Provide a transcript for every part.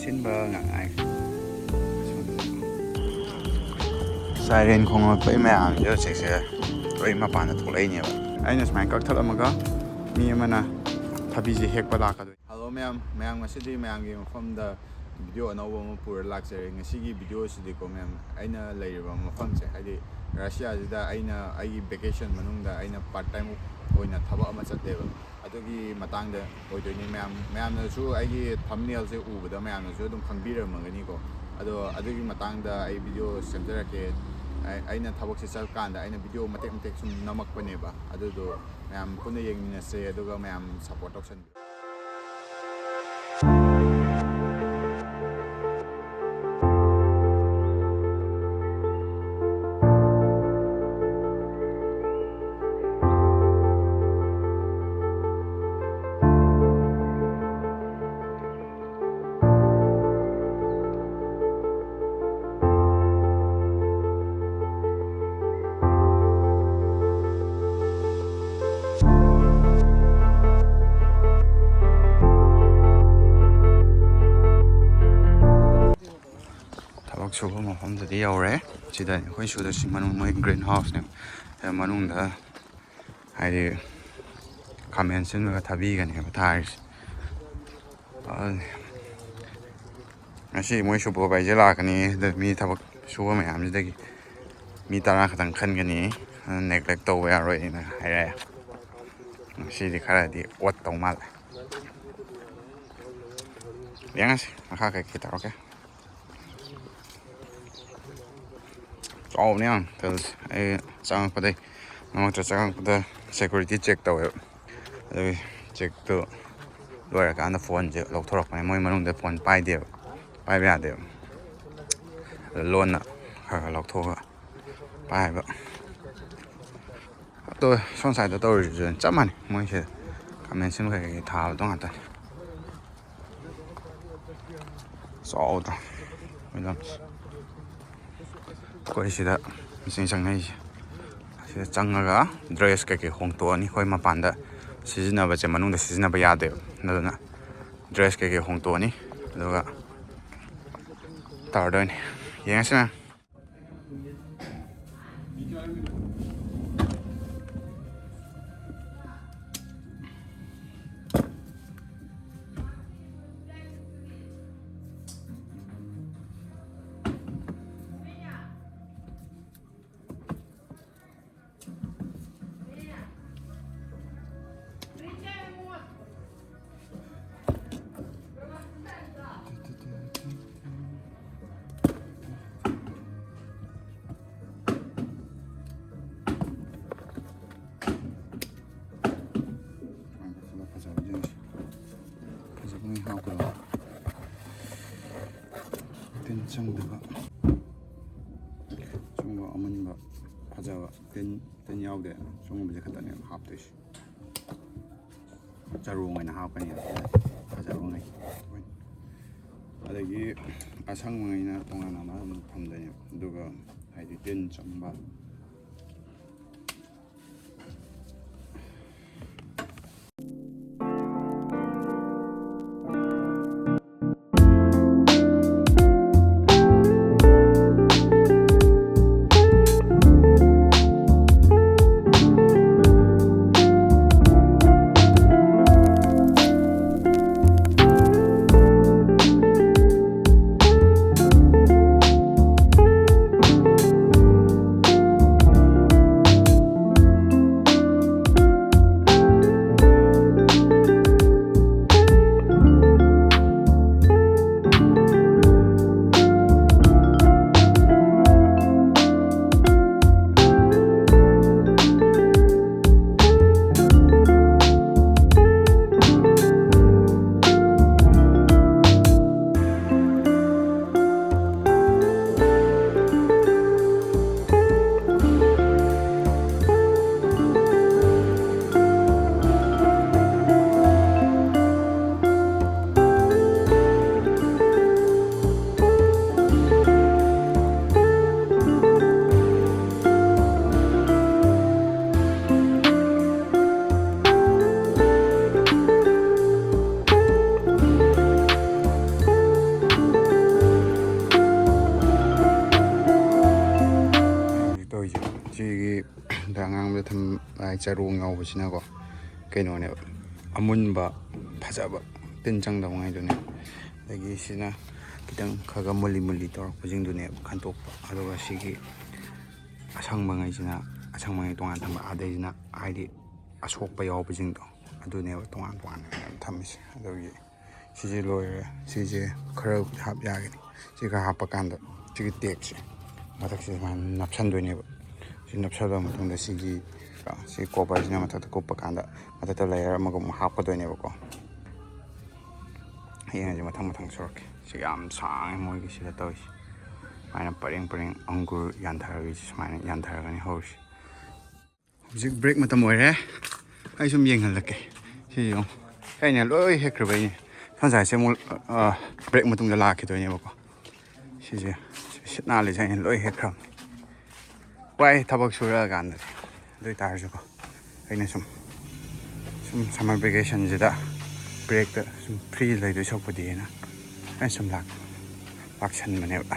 Sinba ngai Siren khong poi mayam yo chekse loi mapan da tholai aina smai kak thal amaga mi amana thabi ji hekpa laka hello mayam ngasidi mayam gi mafam da video anova ma pura laksare ngasigi video sidi ko mayam aina leiriba mafam se hadi Russia jida aina ai vacation manungda aina part time oina thaba ama chatleba adugi matangda oidoni mayam na su ai thumbnail se ubada mayam na su dum khangbiramagani ko ado adugi matangda ai video semjarake aina thabak se chal kanda aina video matek sum namakpaneba adudo mayam puna yengminase aduga mayam support option suba mafamdadi yaure sida khoi suda manung moi greenhouse ne manung da haidi comment sin ga thabi ga ne thais ngasi moi suba bai jela kani da mi thabak suba mayam jidagi mi tara khatang khan gani neglect to ya roi na haira ngasi di khara di wat tong mal yangas akha ka kita okay all now because I sang for the no to sang for the security check to check to lawyer kan the phone je lok thorok mai moi manung the phone pai de pai ba de loan na ha lok thok pai ba to son sai da to ri cham man moi se comment sim ka ke tha dong ta so da koi sida sing sang nei sida changaga dress ka ke hongto ani khoi ma panda sijina ba che manung da sijina ba ya de na dress ka ke hongto ani aduga tar doin yengsa tenchangdaga chungba amanba phajawa ten yaude chungba je khatane haptesh charu ngaina hapani phajawa ngai adagi asang ngaina tongana ma thamdane duga haidi ten changba ꯆꯔꯣꯡ ꯌꯥꯎꯕꯁꯤꯅꯀꯣ ꯀꯩꯅꯣꯅꯦꯕ ꯑꯃꯨꯟꯕ ꯐꯖꯕ ꯇꯤꯟ ꯆꯪꯗꯕꯉꯩꯗꯨꯅꯦ ꯑꯗꯒꯤ ꯁꯤꯅꯈꯤꯇꯪ ꯈꯒ ꯃꯨꯜꯂꯤ ꯇꯧꯔꯛꯄꯁꯤꯡꯗꯨꯅꯦꯕ ꯈꯟꯇꯣꯛꯄ ꯑꯗꯨꯒ ꯁꯤꯒꯤ ꯑꯁꯪꯕꯉꯩꯁꯤꯅ ꯑꯁꯪꯕꯉꯩ ꯇꯣꯉꯥꯟ ꯊꯝꯕ ꯑꯗꯩꯁꯤꯅ ꯍꯥꯏꯗꯤ ꯑꯁꯣꯛꯄ ꯌꯥꯎꯕꯁꯤꯡꯗꯣ ꯑꯗꯨꯅꯦꯕ ꯇꯣꯉꯥꯟ ꯊꯝꯃꯤꯁꯦ ꯑꯗꯨꯒꯤ ꯁꯤꯁꯦ ꯂꯣꯏꯔꯦ ꯁꯤꯁꯦ ꯈꯔ ꯍꯥꯞ ꯌꯥꯒꯅꯤ ꯁꯤ ꯈꯔ ꯍꯥꯞꯄ ꯀꯥꯟꯗ ꯁꯤꯒꯤ ꯇꯦꯛꯁꯦ ꯃꯊꯛꯁꯦ ꯁꯨꯃꯥꯏꯅ ꯅꯞꯁꯟꯗꯣꯏꯅꯦꯕ ꯁꯤ ꯅꯞꯁꯜꯂꯕ ꯃꯇꯨꯡꯗ ꯁꯤ ꯀꯣꯕꯔꯁꯤꯅ ꯃꯊꯛꯇ ꯀꯨꯞꯄ ꯀꯥꯟꯗ ꯃꯊꯛꯇ ꯂꯩꯌꯔ ꯑꯃꯒ ꯑꯃꯨꯛ ꯍꯥꯞꯀꯗꯣꯏꯅꯦꯕꯀꯣ ꯍꯌꯦꯡꯁꯦ ꯃꯊꯪ ꯁꯨꯔꯛꯀꯦ ꯁꯤ ꯌꯥꯝ ꯁꯥꯡꯉꯦ ꯃꯣꯏꯒꯤ ꯁꯤꯗ ꯇꯧꯔꯤꯁꯤ ꯁꯨꯃꯥꯏꯅ ꯄꯔꯦꯡ ꯑꯪꯒꯨꯔ ꯌꯥꯟꯊꯔꯒꯁꯤ ꯁꯨꯃꯥꯏꯅ ꯌꯥꯟꯊꯔꯒꯅꯤ ꯍꯧꯔꯤꯁꯤ ꯍꯧꯖꯤꯛ ꯕ꯭ꯔꯦꯛ ꯃꯇꯝ ꯑꯣꯏꯔꯦ ꯑꯩ ꯁꯨꯝ ꯌꯦꯡꯍꯜꯂꯛꯀꯦ ꯁꯤ ꯌꯦꯡꯉꯨ ꯑꯩꯅ ꯂꯣꯏ ꯍꯦꯛꯈ꯭ꯔꯕꯩꯅꯦ ꯁꯟꯁꯥꯏꯁꯦ ꯑꯃꯨꯛ ꯕ꯭ꯔꯦꯛ ꯃꯇꯨꯡꯗ ꯂꯥꯛꯈꯤꯗꯣꯏꯅꯦꯕꯀꯣ ꯁꯤꯁꯦ ꯁꯤꯠ ꯅꯥꯜꯂꯤꯁꯦ ꯑꯩꯅ ꯂꯣꯏ ꯍꯦꯛꯈ꯭ꯔꯕꯅꯤ ꯋꯥꯏ ꯊꯕꯛ ꯁꯨꯔꯛꯑꯀꯥꯟꯗꯗꯤ ꯑꯗꯨ ꯑꯣꯏꯇꯥꯔꯁꯨꯀꯣ ꯑꯩꯅ ꯁꯨꯝ ꯁꯝꯃꯔ ꯚꯦꯀꯦꯁꯟꯁꯤꯗ ꯕ꯭ꯔꯦꯛꯇ ꯁꯨꯝ ꯐ꯭ꯔꯤ ꯂꯩꯗꯣꯏ ꯁꯔꯨꯛꯄꯨꯗꯤꯅ ꯑꯩꯅ ꯁꯨꯝ ꯂꯥꯛꯁꯟꯕꯅꯦꯕ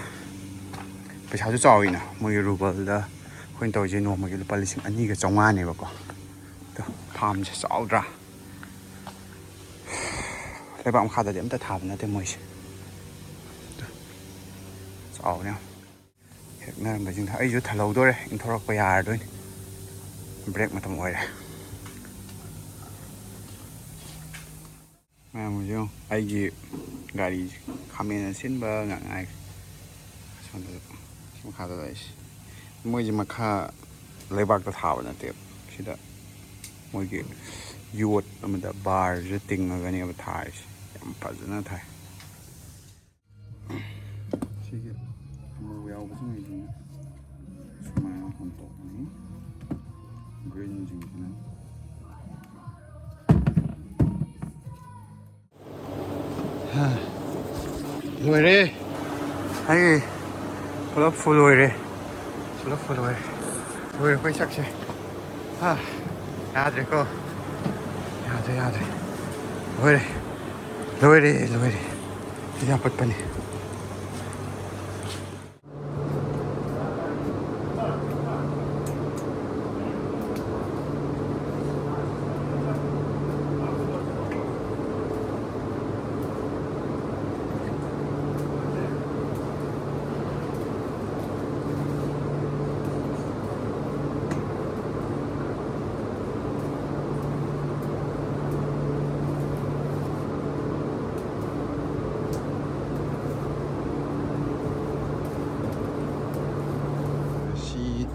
ꯄꯩꯁꯥꯁꯨ ꯆꯥꯎꯋꯤꯅ ꯃꯣꯏꯒꯤ ꯔꯨꯕꯜꯗ ꯑꯩꯈꯣꯏꯅ ꯇꯧꯔꯤꯁꯦ ꯅꯣꯡꯃꯒꯤ ꯂꯨꯄꯥ 2,250ꯅꯦꯕꯀꯣ ꯑꯗꯣ ꯐꯥꯔꯝꯁꯦ ꯆꯥꯎꯗ꯭ꯔꯥ ꯂꯩꯕꯥꯛ ꯃꯈꯥꯗꯗꯤ ꯑꯝꯇ ꯊꯥꯕ ꯅꯠꯇꯦ ꯃꯣꯏꯁꯦ ꯆꯥꯎꯅꯦ ꯍꯦꯛꯅꯔꯝꯕꯁꯤꯡꯗꯣ ꯑꯩꯁꯨ ꯊꯜꯍꯧꯗꯣꯔꯦ ꯏꯟꯊꯣꯔꯛꯄ ꯌꯥꯔꯗꯣꯏꯅꯤ ꯕ꯭ꯔꯦꯛ ꯃꯇꯝ ꯑꯣꯏꯔꯦ ꯃꯌꯥꯝꯁꯨ ꯑꯩꯒꯤ ꯒꯥꯔꯤ ꯈꯥꯃꯦꯟ ꯑꯁꯤꯟꯕ ꯉꯥꯏ ꯁꯣꯝꯗ ꯁꯤ ꯃꯈꯥꯗ ꯂꯩꯔꯤꯁꯤ ꯃꯣꯏꯁꯦ ꯃꯈꯥ ꯂꯩꯕꯥꯛꯇ ꯊꯥꯕ ꯅꯠꯇꯦꯕ ꯁꯤꯗ ꯃꯣꯏꯒꯤ ꯌꯣꯠ ꯑꯃꯗ ꯕꯥꯔꯁꯦ ꯇꯤꯡꯉꯒꯅꯦꯕ ꯊꯥꯔꯤꯁꯦ ꯌꯥꯝ ꯐꯖꯅ ꯊꯥꯏ ꯁꯤꯒꯤ ꯑꯃꯨꯕ ꯌꯥꯎꯕꯁꯤꯡꯁꯤꯅ ꯁꯨꯃꯥꯏꯅ ꯍꯣꯟꯇꯣꯛꯀꯅꯤ ꯒ꯭ꯔꯤꯟꯁꯤꯡꯁꯤꯅ ꯂꯣꯏꯔꯦ ꯑꯩ ꯄꯨꯂꯞ ꯐꯨꯜ ꯑꯣꯏꯔꯦ ꯂꯣꯏꯔꯛꯄꯩ ꯁꯛꯁꯦ ꯌꯥꯗ꯭ꯔꯦꯀꯣ ꯌꯥꯗ꯭ꯔꯦ ꯂꯣꯏꯔꯦ ꯁꯤꯗꯤ ꯌꯥꯝ ꯄꯠꯄꯅꯤ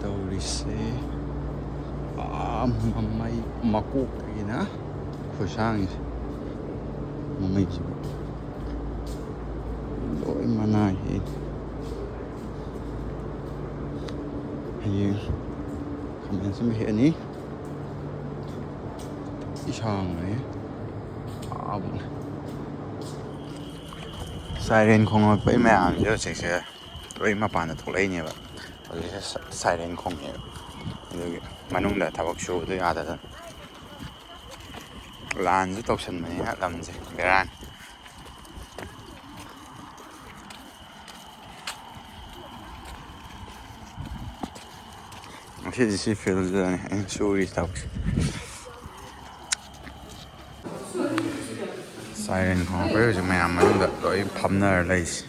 ꯇꯧꯔꯤꯁꯦ ꯃꯃꯩ ꯃꯀꯣꯛꯇꯒꯤꯅ ꯈꯨꯁꯥꯡꯁꯦ ꯃꯃꯩꯁꯤꯕꯨ ꯂꯣꯏ ꯃꯅꯥ ꯍꯦꯛ ꯍꯌꯦꯡ ꯈꯥꯃꯦꯟ ꯑꯁꯤꯟꯕ ꯍꯦꯛꯑꯅꯤ ꯏꯁꯥꯡꯕꯅꯦ ꯁꯥꯏꯔꯦꯟ ꯈꯣꯡꯂꯛꯄꯩ ꯃꯌꯥꯝꯁꯦ ꯍꯧꯖꯤꯛꯁꯦ ꯂꯣꯏ ꯃꯄꯥꯟꯗ ꯊꯣꯛꯂꯛꯏꯅꯦꯕ ꯍꯧꯖꯤꯛꯁꯦ ꯁꯥꯏꯔꯦꯟ ꯈꯣꯡꯉꯦꯕ ꯑꯗꯨꯒꯤ ꯃꯅꯨꯡꯗ ꯊꯕꯛ ꯁꯨꯕꯗꯣ ꯌꯥꯗꯗꯅ ꯂꯥꯟꯁꯨ ꯇꯧꯁꯟꯕꯅꯤꯅ ꯂꯝꯁꯦ ꯕꯦꯔꯥꯅꯤ ꯉꯁꯤꯗꯤ ꯁꯤ ꯐꯤꯜꯗꯨꯗꯅꯦ ꯑꯩꯅ ꯁꯨꯔꯤ ꯊꯕꯛꯁꯦ ꯁꯥꯏꯔꯦꯟ ꯈꯣꯡꯉꯛꯄꯩ ꯍꯧꯖꯤꯛ ꯃꯌꯥꯝ ꯃꯅꯨꯡꯗ ꯂꯣꯏ ꯐꯝꯅꯔ ꯂꯩꯁꯤ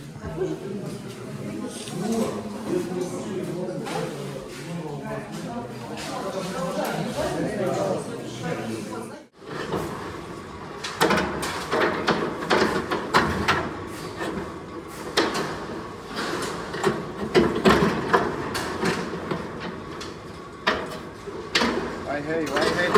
ꯋꯥꯏꯍꯦ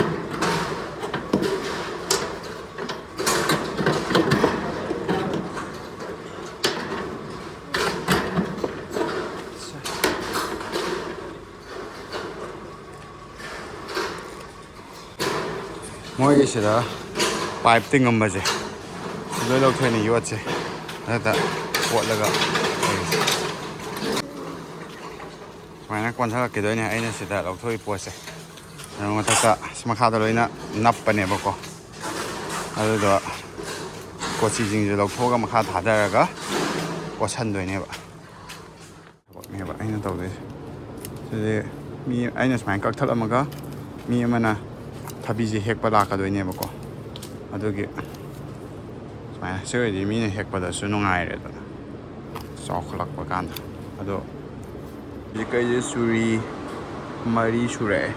ꯃꯣꯏꯒꯤꯁꯤꯗ ꯄꯥꯏꯞ ꯇꯤꯡꯉꯝꯕꯁꯦ ꯂꯣꯏ ꯂꯧꯊꯣꯛꯑꯅꯤ ꯌꯣꯠꯁꯦ ꯑꯗꯨꯗ ꯀꯣꯠꯂꯒ ꯁꯨꯃꯥꯏꯅ ꯀꯣꯟꯊꯔꯛꯈꯤꯗꯣꯏꯅꯦ ꯑꯩꯅ ꯁꯤꯗ ꯂꯧꯊꯣꯛꯏ ꯄꯣꯠꯁꯦ ꯑꯗꯨ ꯃꯊꯛꯇ ꯃꯈꯥꯗ ꯂꯣꯏꯅ ꯅꯞꯄꯅꯦꯕꯀꯣ ꯑꯗꯨꯗꯣ ꯀꯣꯆꯤꯁꯤꯡꯁꯦ ꯂꯧꯊꯣꯛꯑꯒ ꯃꯈꯥ ꯊꯥꯗꯔꯒ ꯀꯣꯠꯁꯟꯗꯣꯏꯅꯦꯕ ꯊꯕꯛꯅꯦꯕ ꯑꯩꯅ ꯇꯧꯗꯣꯏꯁꯦ ꯁꯤꯗꯤ ꯑꯩꯅ ꯁꯨꯃꯥꯏꯅ ꯀꯛꯊꯠꯂꯝꯃꯒ ꯃꯤ ꯑꯃꯅ ꯊꯕꯤꯁꯦ ꯍꯦꯛꯄ ꯂꯥꯛꯀꯗꯣꯏꯅꯦꯕꯀꯣ ꯑꯗꯨꯒꯤ ꯁꯨꯃꯥꯏꯅ ꯁꯤ ꯑꯣꯏꯔꯗꯤ ꯃꯤꯅ ꯍꯦꯛꯄꯗꯁꯨ ꯅꯨꯡꯉꯥꯏꯔꯦꯗꯅ ꯆꯥꯎꯈꯠꯂꯛꯄ ꯀꯥꯟꯗ ꯑꯗꯣ ꯍꯧꯖꯤꯛꯀꯩꯁꯦ ꯆꯨꯔꯤ 3 ꯁꯨꯔꯛꯑꯦ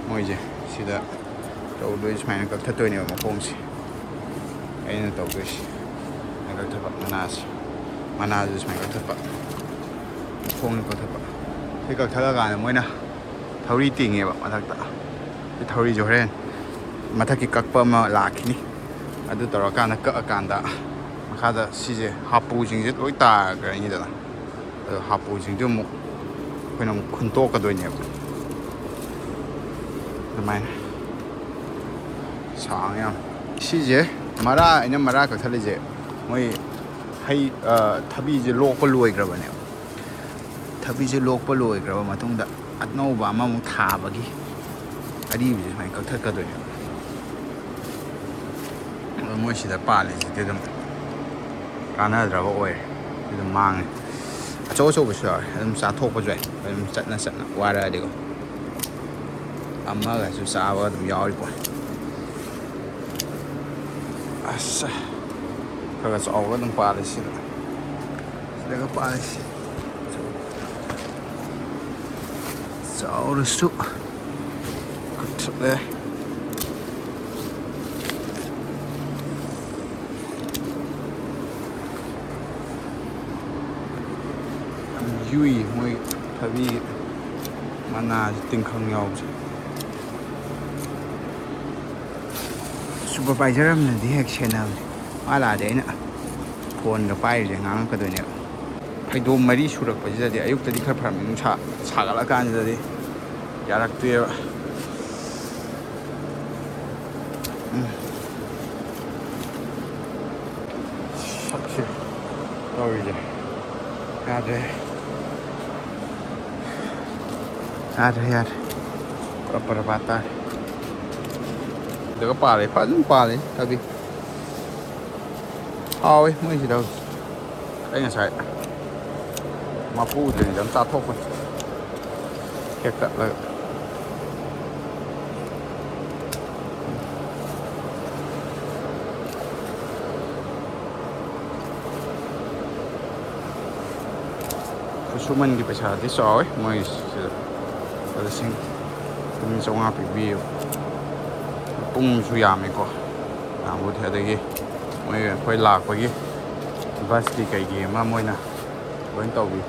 ꯃꯣꯏꯁꯦ ꯁꯤꯗ ꯇꯧꯗꯣꯏ ꯁꯨꯃꯥꯏꯅ ꯀꯛꯊꯠꯇꯣꯏꯅꯦꯕ ꯃꯈꯣꯡꯁꯦ ꯑꯩꯅ ꯇꯧꯗꯣꯏꯁꯦ ꯀꯛꯊꯠꯄ ꯃꯅꯥꯁꯦ ꯁꯨꯃꯥꯏꯅ ꯀꯛꯊꯠꯄ ꯃꯈꯣꯡꯅ ꯀꯛꯊꯠꯄ ꯁꯤ ꯀꯛꯊꯠꯂꯀꯥꯟꯗ ꯃꯣꯏꯅ ꯊꯧꯔꯤ ꯇꯤꯡꯉꯦꯕ ꯃꯊꯛꯇ ꯁꯤ ꯊꯧꯔꯤꯁꯦ ꯍꯣꯔꯦꯟ ꯃꯊꯛꯀꯤ ꯀꯛꯄ ꯑꯃ ꯂꯥꯛꯈꯤꯅꯤ ꯑꯗꯨ ꯇꯧꯔꯀꯥꯟꯗ ꯀꯛꯑꯀꯥꯟꯗ ꯃꯈꯥꯗ ꯁꯤꯁꯦ ꯍꯥꯄꯨꯁꯤꯡꯁꯦ ꯂꯣꯏ ꯇꯥꯈ꯭ꯔꯅꯤꯗꯅ ꯑꯗꯣ ꯍꯥꯄꯨꯁꯤꯡꯁꯦ ꯑꯃꯨꯛ ꯑꯩꯈꯣꯏꯅ ꯑꯃꯨꯛ ꯈꯨꯟꯇꯣꯛꯀꯗꯣꯏꯅꯦꯕ ꯑꯗꯨꯃꯥꯏꯅ ꯁꯥꯡ ꯌꯥꯝ ꯁꯤꯁꯦ ꯑꯩꯅ ꯃꯔꯥ ꯀꯛꯊꯠꯂꯤꯁꯦ ꯃꯣꯏ ꯊꯕꯤꯁꯦ ꯂꯣꯛꯄ ꯂꯣꯏꯈ꯭ꯔꯕꯅꯦꯕ ꯊꯕꯤꯁꯦ ꯂꯣꯛꯄ ꯂꯣꯏꯈ꯭ꯔꯕ ꯃꯇꯨꯡꯗ ꯑꯅꯧꯕ ꯑꯃꯃꯨꯛ ꯊꯥꯕꯒꯤ ꯑꯔꯤꯕꯁꯦ ꯁꯨꯃꯥꯏꯅ ꯀꯛꯊꯠꯀꯗꯣꯏꯅꯦꯕ ꯑꯗꯣ ꯃꯣꯏ ꯁꯤꯗ ꯄꯥꯜꯂꯤꯁꯤꯗꯤ ꯑꯗꯨꯝ ꯀꯥꯟꯅꯗ꯭ꯔꯕ ꯑꯣꯏꯔꯦ ꯑꯗꯨꯝ ꯃꯥꯡꯉꯦ ꯑꯆꯧꯕꯁꯨ ꯌꯥꯎꯔꯦ ꯑꯗꯨꯝ ꯆꯥꯊꯣꯛꯄꯁꯨ ꯌꯥꯏ ꯑꯗꯨꯝ ꯆꯠꯅ ꯋꯥꯔꯛꯑꯗꯤꯀꯣ ꯑꯃꯒꯁꯨ ꯆꯥꯕ ꯑꯗꯨꯝ ꯌꯥꯎꯔꯤꯀꯣ ꯑꯁ ꯈꯔ ꯆꯥꯎꯕ ꯑꯗꯨꯝ ꯄꯥꯜꯂꯦ ꯁꯤꯗꯒ ꯄꯥꯜꯂꯤꯁꯤ ꯆꯥꯎꯔꯁꯨ ꯀꯛꯊꯠꯂꯦ ꯌꯨꯏ ꯃꯣꯏ ꯊꯕꯤ ꯃꯅꯥꯁꯦ ꯇꯤꯡꯈꯪ ꯌꯥꯎꯕꯁꯦ ꯁꯨꯄꯔꯚꯥꯏꯖꯔ ꯑꯃꯅꯗꯤ ꯍꯦꯛ ꯁꯦꯟꯅꯕꯅꯦ ꯃꯥ ꯂꯥꯛꯑꯗꯤ ꯑꯩꯅ ꯐꯣꯟꯒ ꯄꯥꯏꯔꯤꯁꯦ ꯉꯥꯡꯉꯛꯀꯗꯣꯏꯅꯦꯕ ꯐꯩꯗꯣꯝ 4 ꯁꯨꯔꯛꯄꯁꯤꯗꯗꯤ ꯑꯌꯨꯛꯇꯗꯤ ꯈꯔ ꯐꯔꯝꯃꯤ ꯅꯨꯡꯁꯥ ꯁꯥꯒꯠꯂꯀꯥꯟꯁꯤꯗꯗꯤ ꯌꯥꯔꯛꯇꯦꯕ ꯁꯛꯁꯦ ꯇꯧꯔꯤꯁꯦ ꯌꯥꯗ꯭ꯔꯦ ꯄꯨꯔꯥ ꯕꯥꯠ ꯇꯥꯔꯦ ꯁꯤꯗꯒ ꯄꯥꯜꯂꯦ ꯐꯖꯅ ꯄꯥꯜꯂꯦ ꯊꯕꯤ ꯍꯥꯎꯋꯦ ꯃꯣꯏꯁꯤꯗ ꯑꯩ ꯉꯁꯥꯏ ꯃꯄꯨꯗꯨꯅꯤꯗ ꯑꯗꯨꯝ ꯆꯥꯊꯣꯛꯄꯅꯤ ꯍꯦꯛꯇꯠꯂꯒ ꯈꯨꯠꯁꯨꯃꯟꯒꯤ ꯄꯩꯁꯥꯗꯤ ꯆꯥꯎꯋꯦ ꯃꯣꯏꯁꯤꯗ 4,500 ꯄꯤꯕꯤꯌꯦꯕ ꯄꯨꯡꯁꯨ ꯌꯥꯝꯃꯦꯀꯣ ꯌꯥꯝꯕꯨꯗꯤ ꯑꯗꯒꯤ ꯑꯩꯈꯣꯏ ꯂꯥꯛꯄꯒꯤ ꯕꯁꯀꯤ ꯀꯩꯒꯤ ꯑꯃ ꯃꯣꯏꯅ ꯂꯣꯏ ꯇꯧꯕꯤ